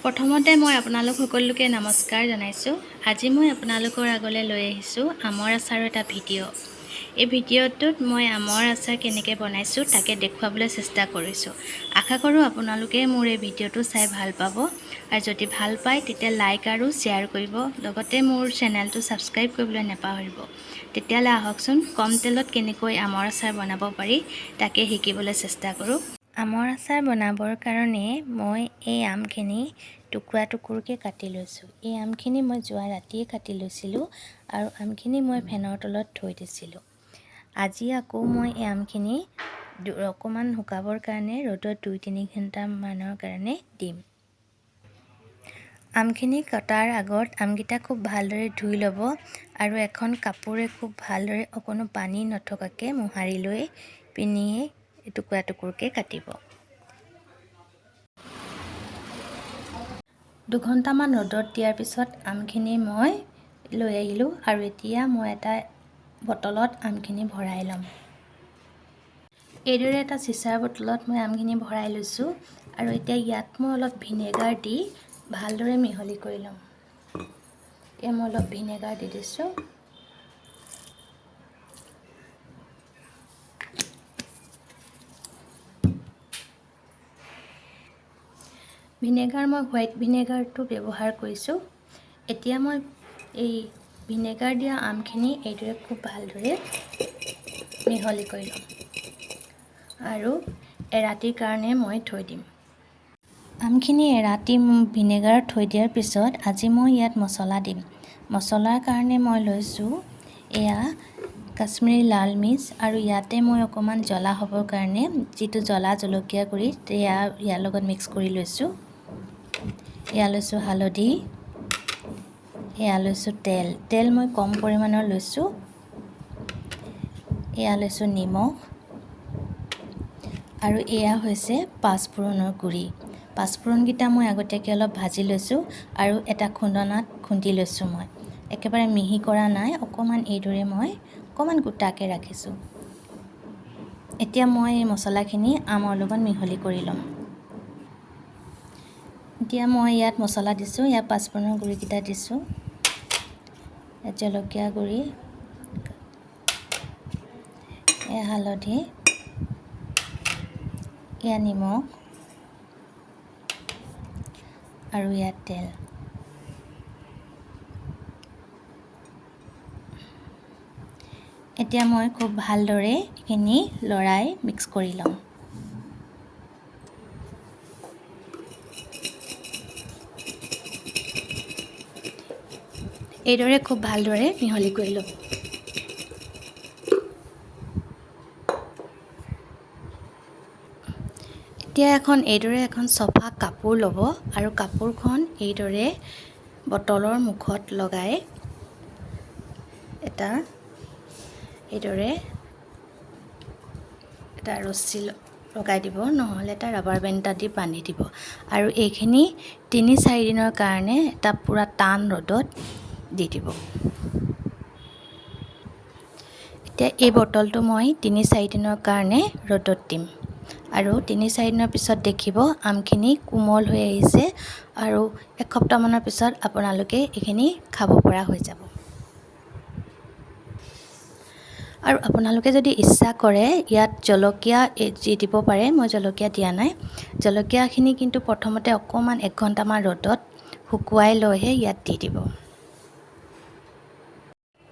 প্ৰথমতে মই আপোনালোক সকলোকে নমস্কাৰ জনাইছোঁ। আজি মই আপোনালোকৰ আগলৈ লৈ আহিছোঁ আমৰ আচাৰৰ এটা ভিডিঅ'। এই ভিডিঅ'টোত মই আমৰ আচাৰ কেনেকৈ বনাইছোঁ তাকে দেখুৱাবলৈ চেষ্টা কৰিছোঁ। আশা কৰোঁ আপোনালোকে মোৰ এই ভিডিঅ'টো চাই ভাল পাব, আৰু যদি ভাল পায় তেতিয়া লাইক আৰু শ্বেয়াৰ কৰিব, লগতে মোৰ চেনেলটো ছাবস্ক্ৰাইব কৰিবলৈ নাপাহৰিব। তেতিয়াহ'লে আহকচোন কম তেলত কেনেকৈ আমৰ আচাৰ বনাব পাৰি তাকে শিকিবলৈ চেষ্টা কৰোঁ। আমৰ আচাৰ বনাবৰ কাৰণে মই এই আমখিনি টুকুৰা টুকুৰকৈ কাটি লৈছোঁ। এই আমখিনি মই যোৱা ৰাতিয়ে কাটি লৈছিলোঁ আৰু আমখিনি মই ফেনৰ তলত থৈ দিছিলোঁ। আজি আকৌ মই এই আমখিনি অকণমান শুকাবৰ কাৰণে ৰ'দত 2-3 ঘণ্টামানৰ কাৰণে দিম। আমখিনি কটাৰ আগত আমকেইটা খুব ভালদৰে ধুই ল'ব আৰু এখন কাপোৰে খুব ভালদৰে অকণো পানী নথকাকৈ মোহাৰি লৈ পিনিয়ে টুকুৰা টুকুৰকৈ কাটিব। 2 ঘণ্টামান ৰ'দত দিয়াৰ পিছত আমখিনি মই লৈ আহিলোঁ আৰু এতিয়া মই এটা বটলত আমখিনি ভৰাই ল'ম। এইদৰে এটা চিচাৰ বটলত মই আমখিনি ভৰাই লৈছোঁ আৰু এতিয়া ইয়াত মই অলপ ভিনেগাৰ দি ভালদৰে মিহলি কৰি ল'ম। এতিয়া মই অলপ ভিনেগাৰ দি দিছোঁ। ভিনেগাৰ মই হোৱাইট ভিনেগাৰটো ব্যৱহাৰ কৰিছোঁ। এতিয়া মই এই ভিনেগাৰ দিয়া আমখিনি এইদৰে খুব ভালদৰে মিহলি কৰি ল'ম আৰু এৰাতিৰ কাৰণে মই থৈ দিম। আমখিনি এৰাতি ভিনেগাৰত থৈ দিয়াৰ পিছত আজি মই ইয়াত মছলা দিম। মছলাৰ কাৰণে মই লৈছোঁ এয়া কাশ্মীৰী লাল মিৰ্চ, আৰু ইয়াতে মই অকণমান জ্বলা হ'বৰ কাৰণে যিটো জ্বলা জলকীয়া গুড়ি ইয়াৰ লগত মিক্স কৰি লৈছোঁ। এয়া লৈছোঁ হালধি, এয়া লৈছোঁ তেল মই কম পৰিমাণৰ লৈছোঁ। এয়া লৈছোঁ নিমখ, আৰু এয়া হৈছে পাঁচফোৰণৰ গুড়ি। পাঁচফোৰণকেইটা মই আগতীয়াকৈ অলপ ভাজি লৈছোঁ আৰু এটা খুন্দনাত খুন্দি লৈছোঁ। মই একেবাৰে মিহি কৰা নাই, অকণমান এইদৰে মই অকণমান গোটাকৈ ৰাখিছোঁ। এতিয়া মই এই মছলাখিনি আমৰ লগত মিহলি কৰি ল'ম। এতিয়া মই ইয়াত মছলা দিছোঁ, ইয়াত পাঁচফোৰণৰ গুড়িকেইটা দিছোঁ, ইয়াত জলকীয়া গুড়ি, এয়া হালধি, এয়া নিমখ আৰু ইয়াত তেল। এতিয়া মই খুব ভালদৰে এইখিনি লৰাই মিক্স কৰি ল'ম। এইদৰে খুব ভালদৰে মিহলি কৰি ল'ব। এতিয়া এইদৰে এখন চফা কাপোৰ ল'ব আৰু কাপোৰখন এইদৰে বটলৰ মুখত লগাই এইদৰে এটা ৰছী লগাই দিব, নহ'লে এটা ৰাবাৰ বেণ্ড এটা দি বান্ধি দিব, আৰু এইখিনি 3-4 দিনৰ কাৰণে এটা পূৰা টান ৰ'দত দি দিব। এতিয়া এই বটলটো মই 3-4 দিনৰ কাৰণে ৰ'দত দিম, আৰু 3-4 দিনৰ পিছত দেখিব আমখিনি কোমল হৈ আহিছে, আৰু এসপ্তাহমানৰ পিছত আপোনালোকে এইখিনি খাব পৰা হৈ যাব। আৰু আপোনালোকে যদি ইচ্ছা কৰে ইয়াত জলকীয়া দিব পাৰে, মই জলকীয়া দিয়া নাই। জলকীয়াখিনি কিন্তু প্ৰথমতে অকণমান 1 ঘণ্টামান ৰ'দত শুকুৱাই লৈহে ইয়াত দি দিব।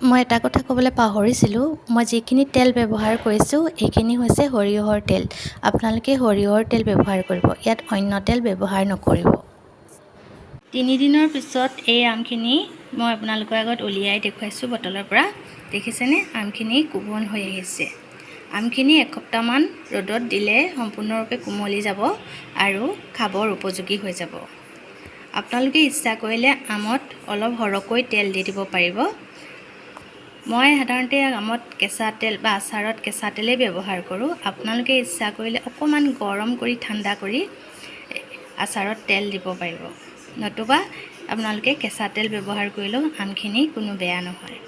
মই এটা কথা ক'বলৈ পাহৰিছিলোঁ, মই যিখিনি তেল ব্যৱহাৰ কৰিছোঁ এইখিনি হৈছে সৰিয়হৰ তেল। আপোনালোকে সৰিয়হৰ তেল ব্যৱহাৰ কৰিব, ইয়াত অন্য তেল ব্যৱহাৰ নকৰিব। 3 দিনৰ পিছত এই আমখিনি মই আপোনালোকৰ আগত উলিয়াই দেখুৱাইছোঁ বটলৰ পৰা। দেখিছেনে আমখিনি কোমল হৈ আহিছে। আমখিনি এসপ্তাহমান ৰ'দত দিলে সম্পূৰ্ণৰূপে কোমলি যাব আৰু খাবৰ উপযোগী হৈ যাব। আপোনালোকে ইচ্ছা কৰিলে আমত অলপ সৰহকৈ তেল দি দিব পাৰিব। মই সাধাৰণতে আমত কেঁচা তেল বা আচাৰত কেঁচা তেলেই ব্যৱহাৰ কৰোঁ। আপোনালোকে ইচ্ছা কৰিলে অকণমান গৰম কৰি ঠাণ্ডা কৰি আচাৰত তেল দিব পাৰিব, নতুবা আপোনালোকে কেঁচা তেল ব্যৱহাৰ কৰিলেও আমখিনি কোনো বেয়া নহয়।